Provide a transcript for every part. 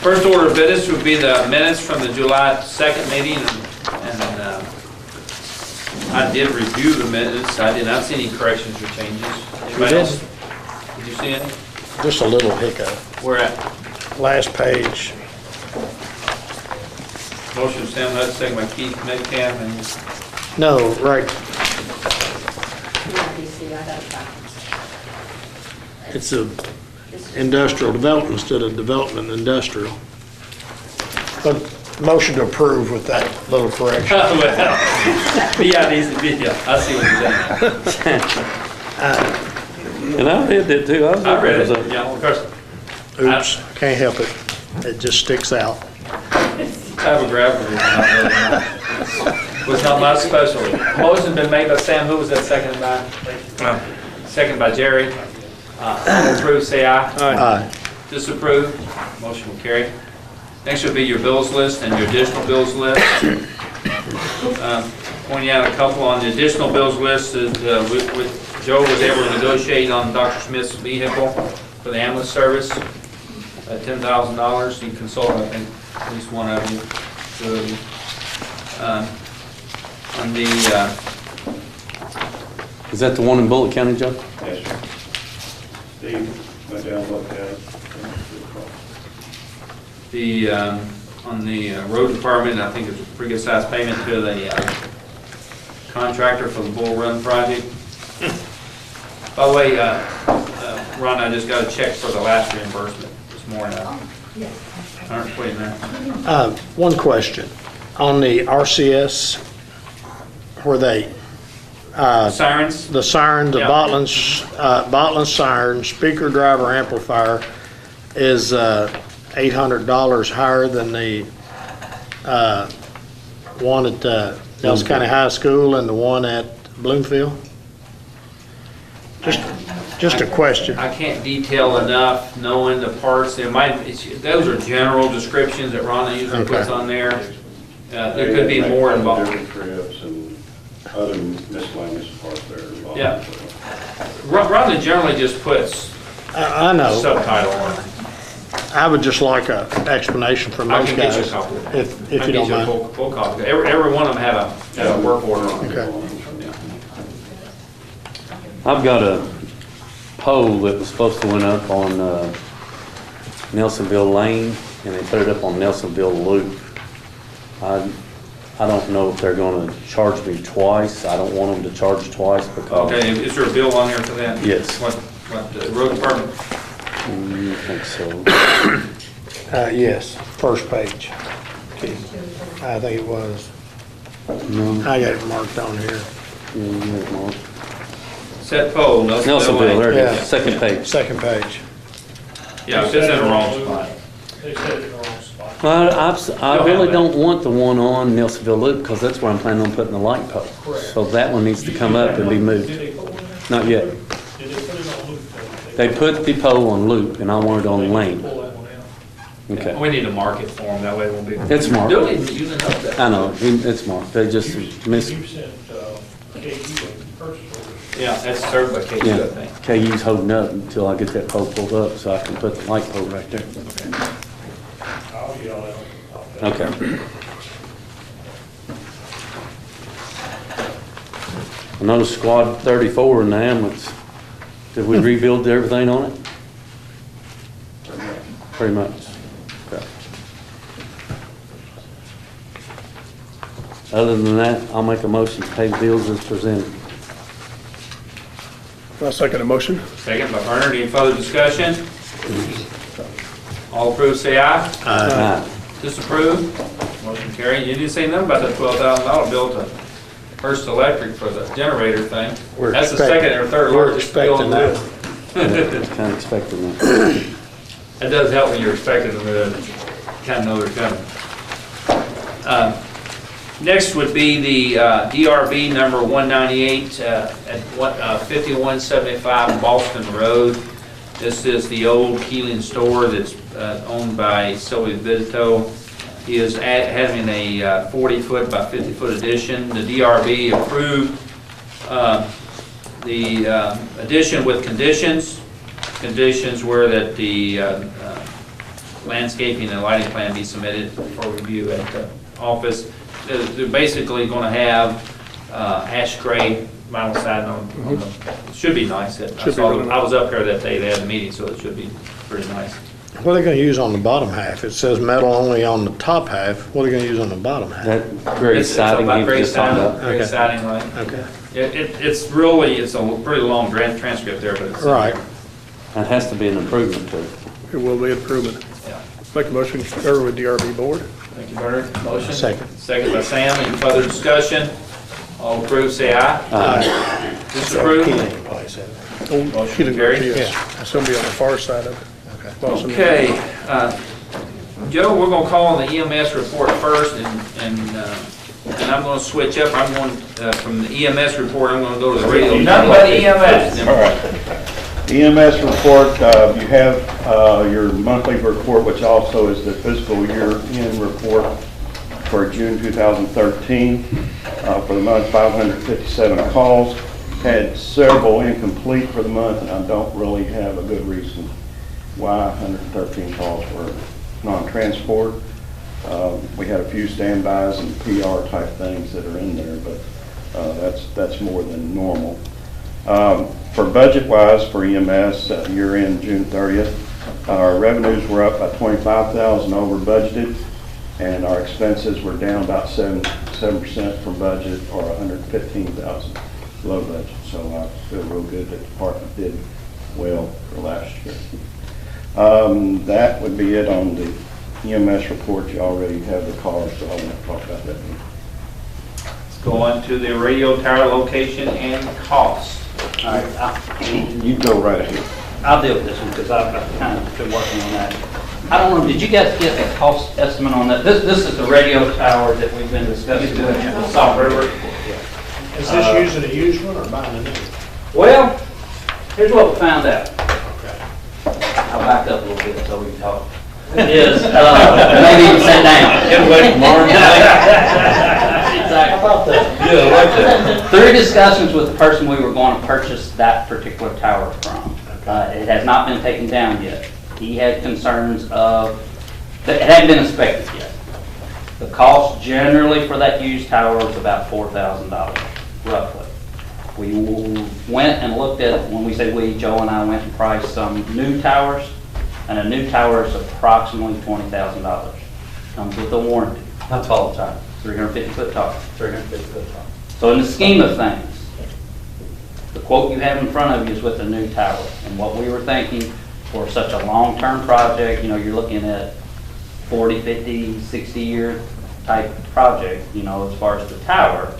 First order of business would be the minutes from the July 2nd meeting, and I did review the minutes. I did not see any corrections or changes. Anybody else? Did you see any? Just a little hiccup. Where at? Last page. Motion Sam Hutt, second by Keith Metcalf, and No, right. It's a industrial development instead of development industrial. But motion to approve with that little correction. well, yeah, these video. I see what you're saying. And I read that too. I read it. Yeah, of course. Oops, can't help it. It just sticks out. Type of gravel was not my specialty. Motion been made by Sam. Who was that second by? Second by Jerry. All approve, say aye. Aye. Disapprove, motion will carry. Next will be your bills list and your additional bills list. Pointing out a couple on the additional bills list is Joe was able to negotiate on Dr. Smith's vehicle for the ambulance service at $10,000. You consult, I think, at least one of you, two of you. On the Is that the one in Bullitt County, Joe? Yes, sir. Steve went down and looked at it. on the road department, I think it's a pretty good sized payment to the contractor for the Bull Run project. By the way, Ron, I just got a check for the last reimbursement this morning. Aren't waiting there. One question. On the RCS, were they, Sirens? the siren, the Yeah. Botland siren, speaker driver amplifier is $800 higher than the one at Nelson County High School and the one at Bloomfield? Just a question. I can't detail enough knowing the parts. Those are general descriptions that Ron usually puts on there. There could be more involved. Different trips and other miscellaneous parts there involved. Yeah. Ron generally just puts I know. subtitle on it. I would just like an explanation from I those can get you a guys, copy. if you don't mind. Full copy. Every one of them have a work order on it. Okay. I've got a pole that was supposed to went up on Nelsonville Lane, and they put it up on Nelsonville Loop. I don't know if they're going to charge me twice. I don't want them to charge twice because... Okay, is there a bill on here for that? Yes. What, the road department? I think so. Yes, first page. I think it was. No. I got it marked on here. Yeah, you got it marked. Set pole, Nelsonville, there it Yeah. is, second page. Second page. Yeah, it's in the wrong spot. They said it in the wrong spot. Well, I really that. don't want the one on Nelsonville Loop because that's where I'm planning on putting the light pole. Correct. So that one needs to come up and be moved. Did they put one in there? Not yet. Did they put it on loop? They put the pole on loop and I want it on lane. Pull that one out. Okay. We need to mark it for them, that way it won't be. It's marked. Don't even use it up there. I know, it's marked. They just missed. You sent KU a purchase order. Yeah, that's served by KU, I Yeah, think. KU's holding up until I get that pole pulled up so I can put the light pole right there. I'll get all that. Okay. I noticed squad 34 in the ambulance. Did we rebuild everything on it? Pretty much. Okay. Other than that, I'll make a motion to pay the bills as presented. I'll second the motion. Second by Bernard, any further discussion? All approved, say aye. Aye. Disapprove? Motion carried. You didn't say nothing about that $12,000 bill to First Electric for the generator thing. We're That's the expecting- second or third we're largest bill in the expecting bill. Yeah, kind of expecting that. It does help when you're expecting them to kind of know they're coming. Next would be the DRB number 198 at 5175 Boston Road. This is the old Keeling store that's owned by Sylvia Vidito. He is having a 40-foot by 50-foot addition. The DRB approved the addition with conditions. Conditions were that the landscaping and lighting plan be submitted for review at the office. They're basically gonna have ash gray vinyl siding on the, should be nice. I was up there that day, they had a meeting, so it should be pretty nice. What are they gonna use on the bottom half? It says metal only on the top half. What are they gonna use on the bottom half? That gray siding he was just talking about. Gray Okay. siding, right? Okay. It's really, it's a pretty long transcript there, but it's. Right. That has to be an improvement to it. It will be improvement. Yeah. Make a motion to concur with DRB board. Thank you, Bernard. Motion? Second. Second by Sam. Any further discussion? All approved, say aye. Aye. Disapprove? Keating place, isn't it? Oh, Motion she didn't- carried. yes. It's gonna be on the far side of it. Boston. Okay, Joe, we're gonna call on the EMS report first, and I'm gonna switch up. I'm going, from the EMS report, I'm gonna go to the radio. Nothing but EMS. All right. EMS report, you have your monthly report, which also is the fiscal year-end report for June 2013. For the month, 557 calls. Had several incomplete for the month, and I don't really have a good reason why 113 calls were non-transport. We had a few standbys and PR type things that are in there, but that's more than normal. For budget-wise for EMS, year-end June 30th, our revenues were up by 25,000 over budgeted, and our expenses were down about 7% from budget, or 115,000 below budget. So I feel real good that the department did well for last year. That would be it on the EMS report. You already have the cars, so I won't talk about that. Let's go on to the radio tower location and cost. All right, You go right ahead. I'll deal with this one because I've kind of been working on that. I don't know, did you guys get a cost estimate on that? This is the radio tower that we've been discussing with Salt River. Is this using a used one or buying a new one? Well, here's what we found out. Okay. I'll back up a little bit so we can talk. It is, maybe even sit down. How about that? Through discussions with the person we were going to purchase that particular tower from, it has not been taken down yet. He had concerns of, it hadn't been inspected yet. The cost generally for that used tower was about $4,000, roughly. We went and looked at, when we say we, Joe and I went and priced some new towers, and a new tower is approximately $20,000. Comes with a warranty. How tall is that? 350-foot tower. 350 tall. So in the scheme of things, the quote you have in front of you is with the new tower. And what we were thinking for such a long-term project, you know, you're looking at 40, 50, 60-year type project, you know, as far as the tower,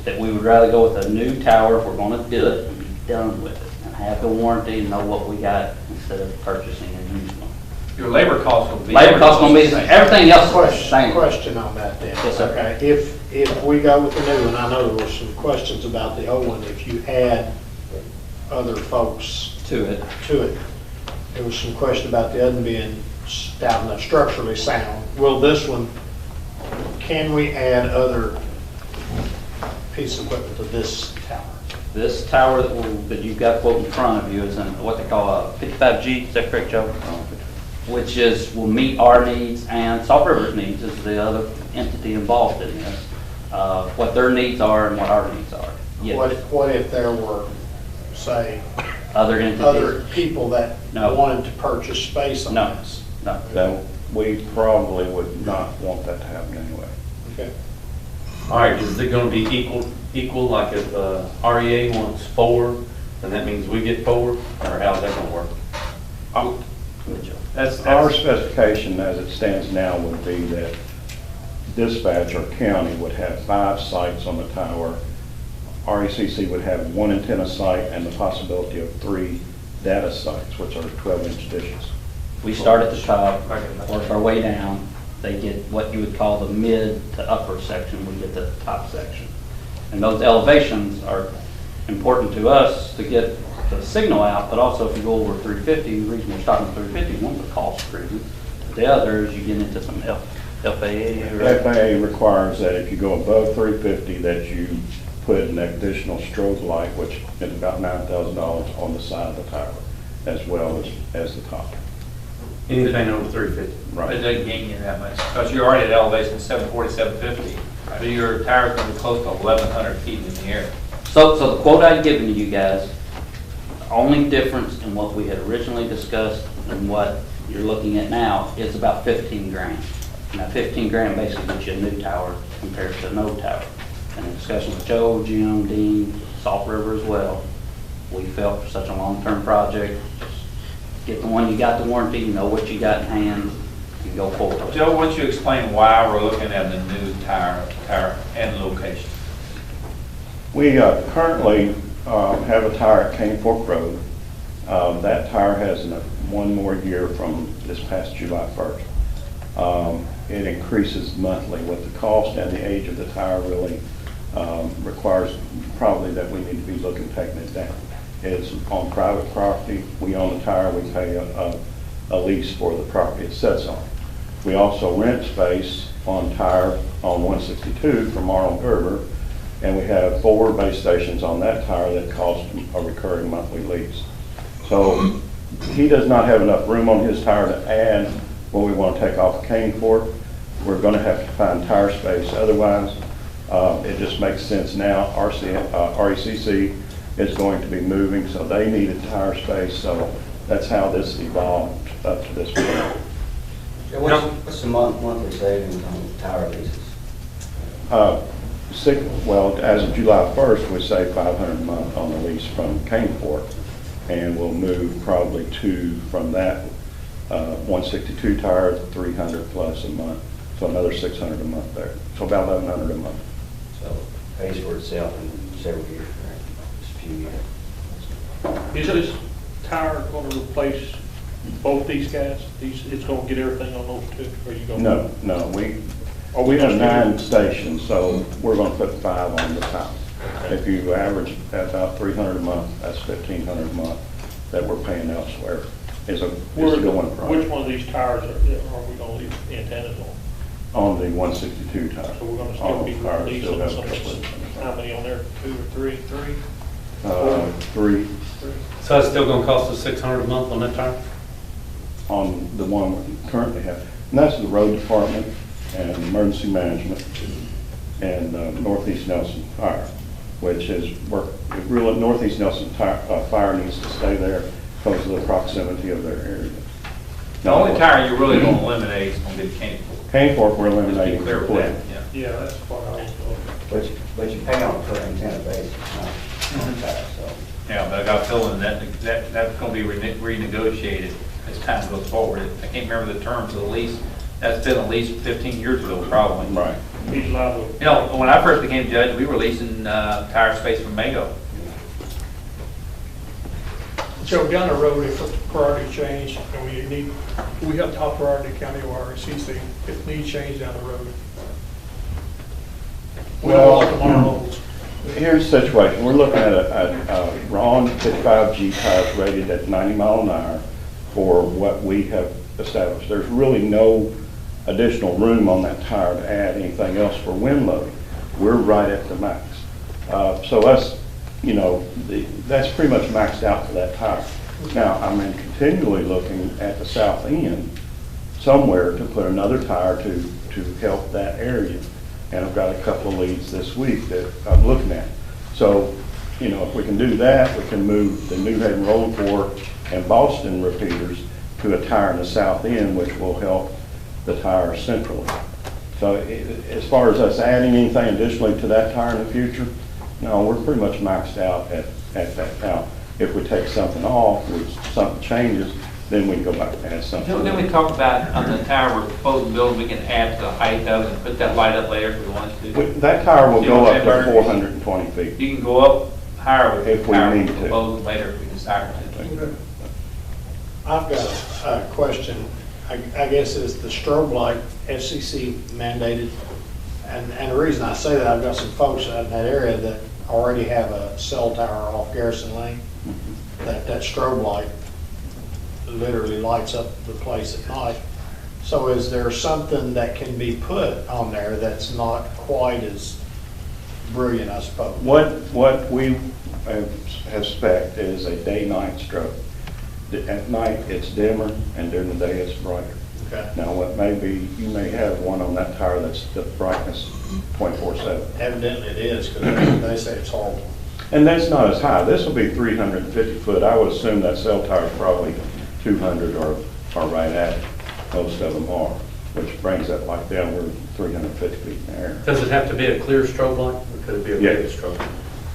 that we would rather go with a new tower if we're going to do it and be done with it and have the warranty and know what we got instead of purchasing a used one. Your labor cost will be. Labor cost going to be, everything else is the same. Question on that then. Yes, sir. Okay, if we go with the new one, I know there were some questions about the old one, if you add other folks To it. to it. There was some question about the other one being down structurally sound. Will this one, can we add other piece of equipment to this tower? This tower that you've got quote in front of you is in what they call a 55G, is that correct, Joe? Which will meet our needs and Salt River's needs is the other entity involved in this. What their needs are and what our needs are. Yes. What if there were, say, Other entities? other people that No. wanted to purchase space on No. this? No. That we probably would not want that to happen anyway. Okay. All right, is it gonna be equal, like if REA wants 4, then that means we get 4, or how's that gonna work? Good job. Our specification as it stands now would be that dispatch or county would have 5 sites on the tower. RECC would have 1 antenna site and the possibility of 3 data sites, which are 12-inch dishes. We start at the top, work our way down. They get what you would call the mid to upper section, we get the top section. And those elevations are important to us to get the signal out, but also if you go over 350, the reason we're starting at 350, one, the cost reason. The other is you get into some FAA. FAA requires that if you go above 350, that you put an additional strobe light, which is about $9,000 on the side of the tower, as well as the top. Anything over 350. But it doesn't gain you that much, because you're already at elevation 740, 750. So your tire's gonna be close to 1,100 feet in the air. So the quote I'd given you guys, the only difference in what we had originally discussed and what you're looking at now is about 15 grand. Now 15 grand basically gets you a new tower compared to an old tower. And in discussion with Joe, Jim, Dean, Salt River as well, we felt for such a long-term project, just get the one you got the warranty, you know what you got in hand, and go forward with it. Joe, why don't you explain why we're looking at the new tower and location? We currently have a tower at Cane Fork Road. That tower has one more year from this past July 1st. It increases monthly with the cost, and the age of the tower really requires probably that we need to be looking, taking it down. It's on private property. We own the tower. We pay a lease for the property it sits on. We also rent space on tower on 162 from Arnold Gerber, and we have 4 base stations on that tower that cost a recurring monthly lease. So he does not have enough room on his tower to add what we want to take off of Cane Fork. We're going to have to find tower space. Otherwise, it just makes sense now. RECC is going to be moving, so they needed tower space. So that's how this evolved up to this point. What's the monthly savings on tower leases? Well, as of July 1st, we save $500 a month on the lease from Cane Fork, and we'll move probably from that 162 tower, 300 plus a month, so another 600 a month there. So about 1,100 a month. So it pays for itself in several years, right? Just a few years. Is this tower going to replace both these guys? It's going to get everything on those two? Or you going No, we have 9 stations, so we're going to put 5 on the top. If you average at about 300 a month, that's 1,500 a month that we're paying elsewhere. Is a going price. Which one of these towers are we going to leave antennas on? On the 162 tower. So we're going to still be leasing how many on there? 2 or 3? 3? 3 So it's still gonna cost us $600 a month on that tower? on the one we currently have. And that's the road department and emergency management and Northeast Nelson Fire, which is Northeast Nelson Fire needs to stay there because of the proximity of their area. The only tower you're really gonna eliminate is gonna be the Cane Fork. Cane Fork, we're Just eliminating be clear with completely. that, yeah. Yeah, that's what I was looking. But you pay on a per antenna basis, not on tower, so. Yeah, but I got a feeling that's gonna be renegotiated as time goes forward. I can't remember the terms of the lease. That's been at least 15 years ago, probably. Right. He's liable. You know, when I first became judge, we were leasing tire space from Mago. Joe, down the road, if a priority change, and we have top priority county or RCC, if needs change down the road. We don't Well, want them on our rolls. Here's the situation. We're looking at a Ron 55G tires rated at 90 mile an hour for what we have established. There's really no additional room on that tire to add anything else for wind loading. We're right at the max. So that's, that's pretty much maxed out for that tire. Now, I'm continually looking at the south end somewhere to put another tire to help that area. And I've got a couple of leads this week that I'm looking at. So, if we can do that, we can move the New Haven Roller Port and Boston repeaters to a tire in the south end, which will help the tire centrally. So as far as us adding anything additionally to that tire in the future, no, we're pretty much maxed out at that. Now, if we take something off, or something changes, then we can go back and add something. Then we talked about on the tower we're proposing to build, we can add to the height of it and put that light up later if we want to. That tire will You go know up what I'm to saying, 420 feet. You can go up higher with the If we tower need we're to. proposing later if we desire to. I've got a question. I guess is the strobe light FCC mandated? And the reason I say that, I've got some folks out in that area that already have a cell tower off Garrison Lane. That strobe light literally lights up the place at night. So is there something that can be put on there that's not quite as brilliant, I suppose? What we have spec'd is a day-night strobe. At night, it's dimmer, and during the day, it's brighter. Okay. Now, what may be, you may have one on that tower that's the brightness 24/7. Evidently it is, because they say it's horrible. And that's not as high. This will be 350 foot. I would assume that cell tower is probably 200 or right at it. Most of them are, which brings that light down. We're 350 feet in the air. Does it have to be a clear strobe light, or could it be a Yeah. red strobe?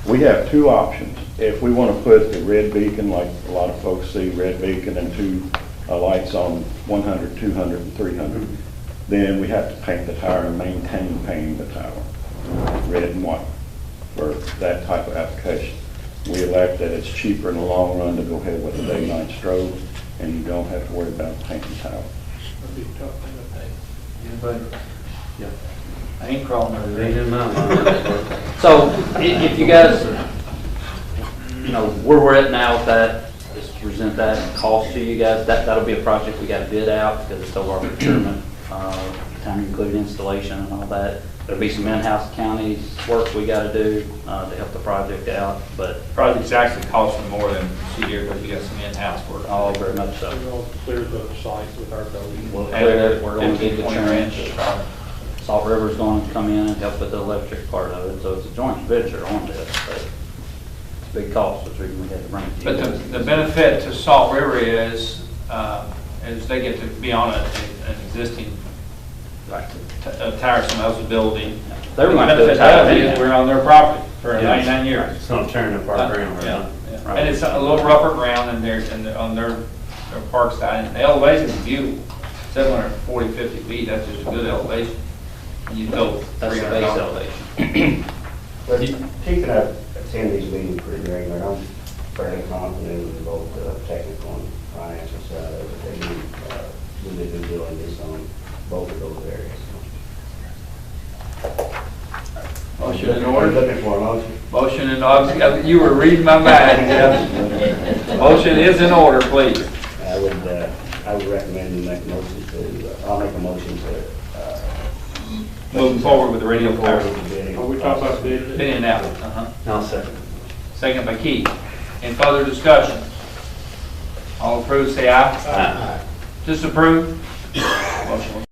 We have two options. If we want to put the red beacon, like a lot of folks see, red beacon and two lights on 100, 200, and 300, then we have to paint the tower and maintain painting the tower, red and white, for that type of application. We elect that it's cheaper in the long run to go ahead with the day-night strobe, and you don't have to worry about painting the tower. That'd be a tough thing to pay. Anybody? Yeah. I ain't crawling over It ain't there. in my mind. So if you guys, where we're at now with that, just present that and cost to you guys, that'll be a project we got to bid out because it's over our procurement, time to include installation and all that. There'll be some in-house counties work we got to do to help the project out, but Project's actually costing more than Cedar because we got some in-house work. all very much so. We're going to clear the site with our building. We'll clear it, we're going to 15, get the 20 trench. grand. Salt River's going to come in and help with the electric part of it, so it's a joint venture on this, but it's a big cost, which we had to bring it to you. But the benefit to Salt River is they get to be on an existing tower somebody else's building. They were The going to do a benefit tower of it is anyway. we're on their property for Yeah. 99 years. It's not tearing up our ground right Yeah, now. yeah. And it's a little rougher ground and on their park side. And the elevation is beautiful, 740, 50 feet, that's just a good elevation. And you go That's the 300 base dollars. elevation. But Keith and I attend these meetings pretty regularly. I'm fairly confident in both the technical and financial side of it. They do the due diligence on both of those areas. Motion in I'm order. looking for a motion. Motion in order. You were reading my mind, Jeff. Motion is in order, please. I would recommend you make a motion to, I'll make a motion to, Moving forward with the radio forward tower. with the bidding. Are we talking about bid? Bidding out. I'll second. Second by Keith. Any further discussion? All approved, say aye. Aye. Disapprove? Motion